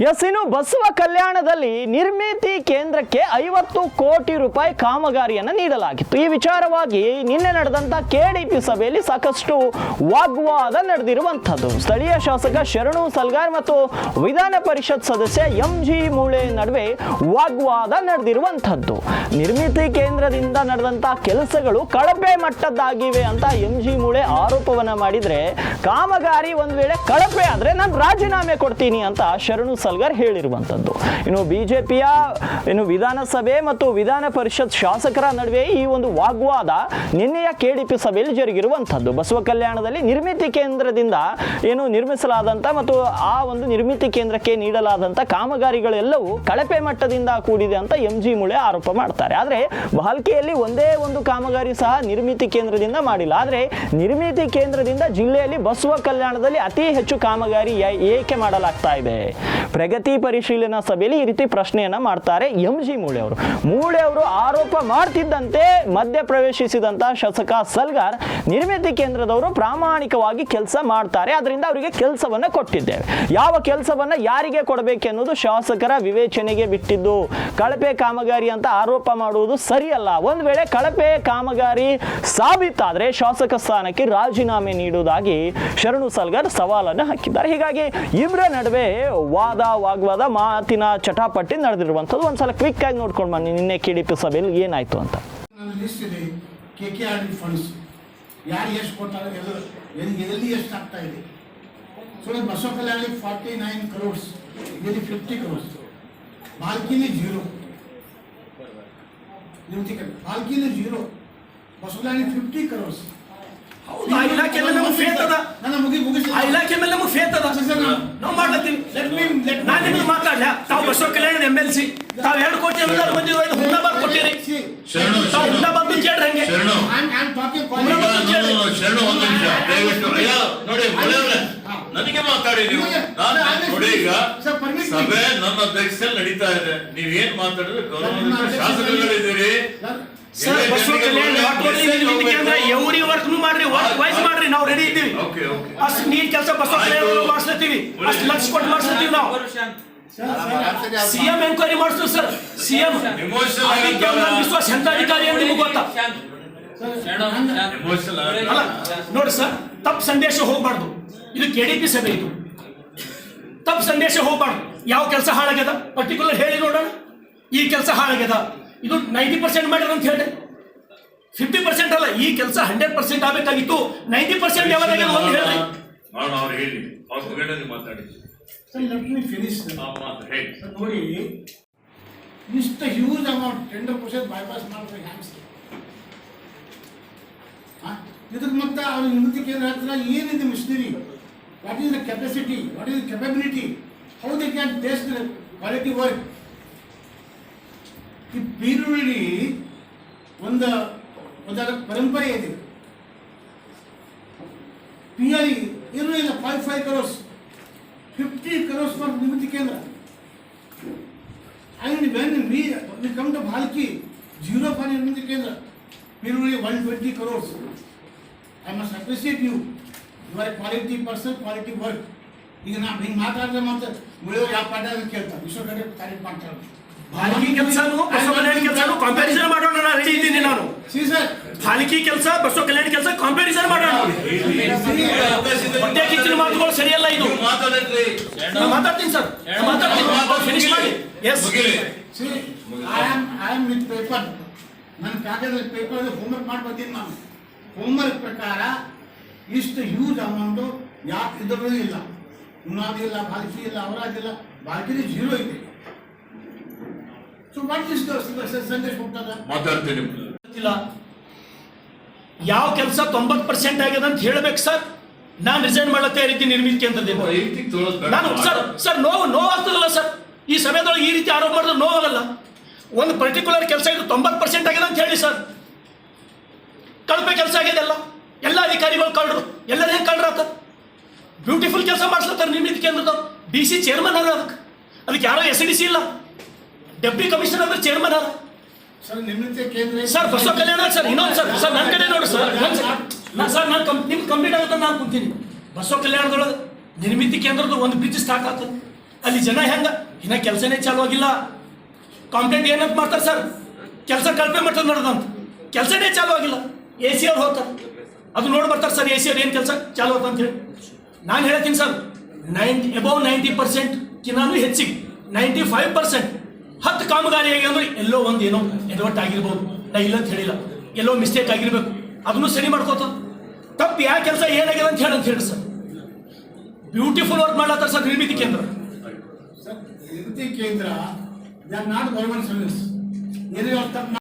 S, ಇನ್ನು ಬಸವ ಕಲ್ಯಾಣದಲ್ಲಿ ನಿರ್ಮಿತಿ ಕೇಂದ್ರಕ್ಕೆ 50 ಕೋಟಿ ರೂಪಾಯಿ ಕಾಮಗಾರಿಯನ್ನು ನೀಡಲಾಗಿತ್ತು. ಈ ವಿಚಾರವಾಗಿ ನಿನ್ನೆ ನಡೆದಂತ ಕೆಡಿಪಿ ಸಭೆಯಲ್ಲಿ ಸಾಕಷ್ಟು ವಾಗ್ವಾದ ನಡೆದಿರುವಂಥದ್ದು. ಸ್ಥಳೀಯ ಶಾಸಕ ಶರಣು ಸಲ್ಗಾರ್ ಮತ್ತು ವಿಧಾನ ಪರಿಷತ್ ಸದಸ್ಯ MG ಮೂಳೆ ನಡುವೆ ವಾಗ್ವಾದ ನಡೆದಿರುವಂಥದ್ದು. ನಿರ್ಮಿತಿ ಕೇಂದ್ರದಿಂದ ನಡೆದಂತ ಕೆಲಸಗಳು ಕಳಪೆ ಮಟ್ಟದ್ದಾಗಿವೆ ಅಂತ MG ಮೂಳೆ ಆರೋಪವನ್ನ ಮಾಡಿದ್ರೆ, ಕಾಮಗಾರಿ ಒಂದ್ ವೇಳೆ ಕಳಪೆ ಆದ್ರೆ ನಾನು ರಾಜೀನಾಮೆ ಕೊಡ್ತೀನಿ ಅಂತ ಶರಣು ಸಲ್ಗಾರ್ ಹೇಳಿರುವಂತದ್ದು. ಇನ್ನು ಬಿಜೆಪಿಯ ವಿಧಾನಸಭೆ ಮತ್ತು ವಿಧಾನ ಪರಿಷತ್ ಶಾಸಕರ ನಡುವೆ ಈ ಒಂದು ವಾಗ್ವಾದ ನಿನ್ನೆಯ ಕೆಡಿಪಿ ಸಭೆಯಲ್ಲಿ ಜರುಗಿರುವಂತದ್ದು. ಬಸವ ಕಲ್ಯಾಣದಲ್ಲಿ ನಿರ್ಮಿತಿ ಕೇಂದ್ರದಿಂದ ನಿರ್ಮಿಸಲಾದಂತ ಮತ್ತು ಆ ಒಂದು ನಿರ್ಮಿತಿ ಕೇಂದ್ರಕ್ಕೆ ನೀಡಲಾದಂತ ಕಾಮಗಾರಿಗಳೆಲ್ಲವೂ ಕಳಪೆ ಮಟ್ಟದಿಂದ ಕೂಡಿದೆ ಅಂತ MG ಮೂಳೆ ಆರೋಪ ಮಾಡ್ತಾರೆ. ಆದ್ರೆ ಭಾಲ್ಕಿಯಲ್ಲಿ ಒಂದೇ ಒಂದು ಕಾಮಗಾರಿ ಸಹ ನಿರ್ಮಿತಿ ಕೇಂದ್ರದಿಂದ ಮಾಡಿಲ್ಲ. ಆದ್ರೆ ನಿರ್ಮಿತಿ ಕೇಂದ್ರದಿಂದ ಜಿಲ್ಲೆಯಲ್ಲಿ ಬಸವ ಕಲ್ಯಾಣದಲ್ಲಿ ಅತಿ ಹೆಚ್ಚು ಕಾಮಗಾರಿ ಏಕೆ ಮಾಡಲಾಗ್ತಾ ಇದೆ? ಪ್ರಗತಿ ಪರಿಶೀಲನಾ ಸಭೆಯಲ್ಲಿ ಈ ರೀತಿ ಪ್ರಶ್ನೆಯನ್ನ ಮಾಡ್ತಾರೆ MG ಮೂಳೆ ಅವರು ಆರೋಪ ಮಾಡ್ತಿದ್ದಂತೆ ಮಧ್ಯ ಪ್ರವೇಶಿಸಿದಂತ ಶಾಸಕ ಸಲ್ಗಾರ್, ನಿರ್ಮಿತಿ ಕೇಂದ್ರದವರು ಪ್ರಾಮಾಣಿಕವಾಗಿ ಕೆಲಸ ಮಾಡ್ತಾರೆ, ಅದರಿಂದ ಅವರಿಗೆ ಕೆಲಸವನ್ನ ಕೊಟ್ಟಿದ್ದೇವೆ, ಯಾವ ಕೆಲಸವನ್ನ ಯಾರಿಗೆ ಕೊಡಬೇಕೆನ್ನುವುದು ಶಾಸಕರ ವಿವೇಚನೆಗೆ ಬಿಟ್ಟಿದ್ದು, ಕಳಪೆ ಕಾಮಗಾರಿ ಅಂತ ಆರೋಪ ಮಾಡುವುದು ಸರಿಯಲ್ಲ. ಒಂದ್ ವೇಳೆ ಕಳಪೆ ಕಾಮಗಾರಿ ಸಾಬೀತಾದ್ರೆ ಶಾಸಕ ಸ್ಥಾನಕ್ಕೆ ರಾಜೀನಾಮೆ ನೀಡುವುದಾಗಿ ಶರಣು ಸಲ್ಗಾರ್ ಸವಾಲನ್ನು ಹಾಕಿದ್ದಾರೆ. ಹೀಗಾಗಿ ಇಬ್ಬರ ನಡುವೆ ವಾಗ್ವಾದ ಮಾತಿನ ಚಟಾಪಟಿ ನಡೆದಿರುವಂಥದ್ದು. ಒಂದ್ಸಲ ಕ್ವಿಕ್ ಆಗಿ ನೋಡ್ಕೊಂಡು ಬನ್ನಿ ನಿನ್ನೆ ಕೆಡಿಪಿ ಸಭೆಯಲ್ಲಿ ಏನಾಯ್ತು ಅಂತ. KKRD ಫಂಡ್ಸ್ ಯಾರು ಎಷ್ಟು ಕೊಟ್ಟಾರೆ, ಎಲ್ಲಿ ಎಷ್ಟು ಆಗ್ತಾ ಇದೆ? ಬಸವ ಕಲ್ಯಾಣ 49 crores, ಇದರಲ್ಲಿ 50 crores, ಬಾಲ್ಕಿಲಿ 0, ಬಾಲ್ಕಿಲಿ 0, ಬಸವ ಕಲ್ಯಾಣ 50 crores. ಆ ಇಲಾಖೆ ಮೇಲೆ ನಮಗೆ ಫೇತ್ ಅದ. ಆ ಇಲಾಖೆ ಮೇಲೆ ನಮಗೆ ಫೇತ್ ಅದ. ನಾವು ಮಾಡ್ಲತ್ತೀವಿ. ನಾನು ನಿಮ್ಗೆ ಮಾತಾಡ್ಲ, ತಾವು ಬಸವ ಕಲ್ಯಾಣದ MLC, ತಾವು 2 ಕೋಟಿ ಅನುದಾನ ಬಂದಿರೋ ಹುಂಡಾಬಾದ್ ಕೊಟ್ಟಿರಿ. ತಾವು ಹುಂಡಾಬಾದ್ ಕೇಳ್ರಿ ಹಂಗೆ. ನನಗೆ ಮಾತಾಡಿ ನೀವು. ನೋಡಿ, ಈಗ ಸಭೆ ನನ್ನ ಅಧ್ಯಕ್ಷದಲ್ಲಿ ನಡೀತಾ ಇದೆ. ನೀವೇನ್ ಮಾತಾಡಿದ್ರೆ ಗೌರವ ಶಾಸಕರುಗಳಿದ್ದೀರಿ. ಸರ್, ಬಸವ ಕಲ್ಯಾಣ ಎವ್ರಿ ವರ್ಕ್ ಮಾಡ್ರಿ, ವರ್ಕ್ ವೈಸ್ ಮಾಡ್ರಿ, ನಾವು ರೆಡಿ ಇದ್ದೀವಿ. ಅಷ್ಟು ನೀಟ್ ಕೆಲಸ ಬಸವ ಕಲ್ಯಾಣ ಮಾಡಿಸ್ಲತ್ತೀವಿ, ಅಷ್ಟು ಲಕ್ಷ ಕೊಟ್ಟು ಮಾಡಿಸ್ಲತ್ತೀವಿ ನಾವು. CM ಎನ್ಕ್ವೈರಿ ಮಾಡಿಸ್ತೀವಿ ಸರ್. CM ವಿಶ್ವಾಸ ಎಂತ ಅಧಿಕಾರಿ ಅಂತ ನಿಮ್ಗೆ ಗೊತ್ತಾ? ಅಲ್ಲ ನೋಡಿ ಸರ್, ತಪ್ಪು ಸಂದೇಶ ಹೋಗ್ಬಾರ್ದು. ಇದು ಕೆಡಿಪಿ ಸಭೆ, ಇದು ತಪ್ಪು ಸಂದೇಶ ಹೋಗ್ಬಾರ್ದು. ಯಾವ ಕೆಲಸ ಹಾಳಾಗ್ಯದ ಪರ್ಟಿಕ್ಯುಲರ್ ಹೇಳಿ ನೋಡೋಣ. ಈ ಕೆಲಸ ಹಾಳಾಗ್ಯದ, ಇದು 90% ಮಾಡಿರ ಅಂತ ಹೇಳಿ, 50% ಅಲ್ಲ, ಈ ಕೆಲಸ 100% ಆಗಬೇಕಾಗಿತ್ತು. 90% ಯಾವಾಗ ಒಂದು ಹೇಳಿ. ನೋಡಿ, ಇಷ್ಟು ಹ್ಯೂಜ್ ಅಮೌಂಟ್ 10% ಬೈಪಾಸ್ ಮಾಡ್ತಾರೆ ಹ್ಯಾಂಗ್ಸ್. ಇದಕ್ಕೆ ಮತ್ತೆ ಅವ್ರ ನಿರ್ಮಿತಿ ಕೇಂದ್ರ ಹತ್ರ ಏನಿದೆ machinery, what is the capacity, what is the capability, how they can taste the quality work. ಈ ಬೀರುಳ್ಳಿ ಒಂದು ಪರಂಪರೆ ಇದೆ. PI ಏನೂ ಇಲ್ಲ, 5 crores, 50 crores ಫಾರ್ ನಿರ್ಮಿತಿ ಕೇಂದ್ರ. And when we come to Bhalki, 0 for ನಿರ್ಮಿತಿ ಕೇಂದ್ರ. ಬೀರುಳ್ಳಿ 120 crores. I must appreciate you. You are a quality person, quality work. ಈಗ ನಾ ಹಿಂಗೆ ಮಾತಾಡಿದ್ರೆ ಮತ್ತೆ ಉಳಿಯೋರು ಯಾವ ಪಾಠ ಕೇಳ್ತಾರೆ, ವಿಶ್ವ ಕಡೆ ಕಾರ್ಯ ಮಾಡ್ತಾರೆ. ಪಾಲಿಕೆ ಕೆಲಸನು ಬಸವ ಕಲ್ಯಾಣ ಕೆಲಸನು ಕಂಪ್ಯಾರಿಸನ್ ಮಾಡೋಣ. ನಾನು ರೆಡಿ ಇದ್ದೀನಿ. ನಾನು ಪಾಲಿಕೆ ಕೆಲಸ ಬಸವ ಕಲ್ಯಾಣ ಕೆಲಸ ಕಂಪ್ಯಾರಿಸನ್ ಮಾಡೋಣ. ಹೊಟ್ಟೆ ಕಿಚ್ಚಿನ ಮಾತುಗಳು ಸರಿಯಲ್ಲ. ಇದು ಮಾತಾಡ್ತೀನಿ ಸರ್, ಫಿನಿಶ್ ಮಾಡಿ. Yes, I am with paper. ನನ್ನ ಕಾಗದಲ್ಲಿ ಪೇಪರ್ ಹೋಮ್ವರ್ಕ್ ಮಾಡಿ ಬಂದಿದ್ದೀನಿ. ನಾನು ಹೋಮ್ವರ್ಕ್ ಪ್ರಕಾರ ಇಷ್ಟು ಹ್ಯೂಜ್ ಅಮೌಂಟು ಯಾಕೆ ಇದರಲ್ಲೂ ಇಲ್ಲ. ಉನ್ನಾದಿ ಇಲ್ಲ, ಬಾಲ್ಕಿ ಇಲ್ಲ, ಅವರಾದಿಲ್ಲ, ಬಾಲ್ಕಿಲಿ 0 ಇದೆ. ಸಂದೇಶ ಯಾವ ಕೆಲಸ 90% ಆಗ್ಯದ ಅಂತ ಹೇಳ್ಬೇಕು ಸರ್. ನಾನು ರಿಸೈನ್ ಮಾಡಕ್ಕೆ ಈ ರೀತಿ ನಿರ್ಮಿತಿ ಕೇಂದ್ರದಿಂದ ನಾನು ಸರ್ ನೋವಾಗ್ತದಲ್ಲ ಸರ್. ಈ ಸಮಯದೊಳಗೆ ಈ ರೀತಿ ಆರೋಪ ಮಾಡಿದ್ರೆ ನೋವಾಗಲ್ಲ. ಒಂದು ಪರ್ಟಿಕ್ಯುಲರ್ ಕೆಲಸ ಇದು 90% ಆಗ್ಯದ ಅಂತ ಹೇಳಿ ಸರ್. ಕಳಪೆ ಕೆಲಸ ಆಗ್ಯದಲ್ಲ, ಎಲ್ಲ ಅಧಿಕಾರಿಗಳು ಕಳ್ರು, ಎಲ್ಲರೂ ಹೆಂಗೆ ಕಳ್ರಾತ? ಬ್ಯೂಟಿಫುಲ್ ಕೆಲಸ ಮಾಡಿಸ್ಲತ್ತಾರೆ ನಿರ್ಮಿತಿ ಕೇಂದ್ರದವ್ರು. DC ಚೇರ್ಮನ್ ಅದ, ಅದಕ್ಕೆ ಯಾರೋ SDC ಇಲ್ಲ, ಡೆಪ್ಟಿ ಕಮಿಷನರ್ ಅಂದ್ರೆ ಚೇರ್ಮನ್ ಅದ ಸರ್. ನಿರ್ಮಿತಿ ಕೇಂದ್ರ ಸರ್ ಬಸವ ಕಲ್ಯಾಣ ಸರ್. ಇನ್ನೊಂದು ಸರ್ ನನ್ನ ಕಡೆ ನೋಡಿ ಸರ್. ನಾನು ನಿಮ್ಗೆ ಕಂಪ್ಲೀಟ್ ಆಗುತ್ತೆ ನಾನು ಕುಂತೀನಿ. ಬಸವ ಕಲ್ಯಾಣದೊಳಗೆ ನಿರ್ಮಿತಿ ಕೇಂದ್ರದ ಒಂದು ಬ್ರಿಡ್ಜ್ ಸ್ಟಾರ್ಟ್ ಆಗ್ತದೆ. ಅಲ್ಲಿ ಜನ ಹೆಂಗ ಇನ್ನ ಕೆಲಸನೇ ಚಾಲು ಆಗಿಲ್ಲ. ಕಾಂಪ್ಲೇಂಟ್ ಏನಂತ ಮಾಡ್ತಾರೆ ಸರ್, ಕೆಲಸ ಕಳಪೆ ಮಟ್ಟದ ನಡೆದಂತ, ಕೆಲಸನೇ ಚಾಲು ಆಗಿಲ್ಲ. AC ಅವ್ರು ಹೋಗ್ತಾರೆ, ಅದು ನೋಡಿ ಬರ್ತಾರೆ ಸರ್ AC ಅವ್ರು ಏನು ಕೆಲಸ ಚಾಲು ಆಯ್ತು ಅಂತ ಹೇಳಿ. ನಾನು ಹೇಳ್ತೀನಿ ಸರ್, ಅಬೌವ್ 90% ಕಿನ್ನಾನು ಹೆಚ್ಚಿಗೆ 95% 10 ಕಾಮಗಾರಿ ಆಗಿ ಅಂದ್ರೆ ಎಲ್ಲೋ ಒಂದು ಏನೋ ಎಡವಟ್ಟು ಆಗಿರ್ಬೋದು. ನಾ ಇಲ್ಲ ಅಂತ ಹೇಳಿಲ್ಲ, ಎಲ್ಲೋ ಮಿಸ್ಟೇಕ್ ಆಗಿರ್ಬೇಕು, ಅದನ್ನು ಸರಿ ಮಾಡ್ಕೋತ ತಪ್ಪು ಯಾವ ಕೆಲಸ ಏನಾಗಿದೆ ಅಂತ ಹೇಳಿ ಸರ್. ಬ್ಯೂಟಿಫುಲ್ ವರ್ಕ್ ಮಾಡ್ಲತ್ತಾರ ಸರ್ ನಿರ್ಮಿತಿ ಕೇಂದ್ರ. ಸರ್ ನಿರ್ಮಿತಿ ಕೇಂದ್ರ they are not government service. ಏನೇ ತಪ್ಪು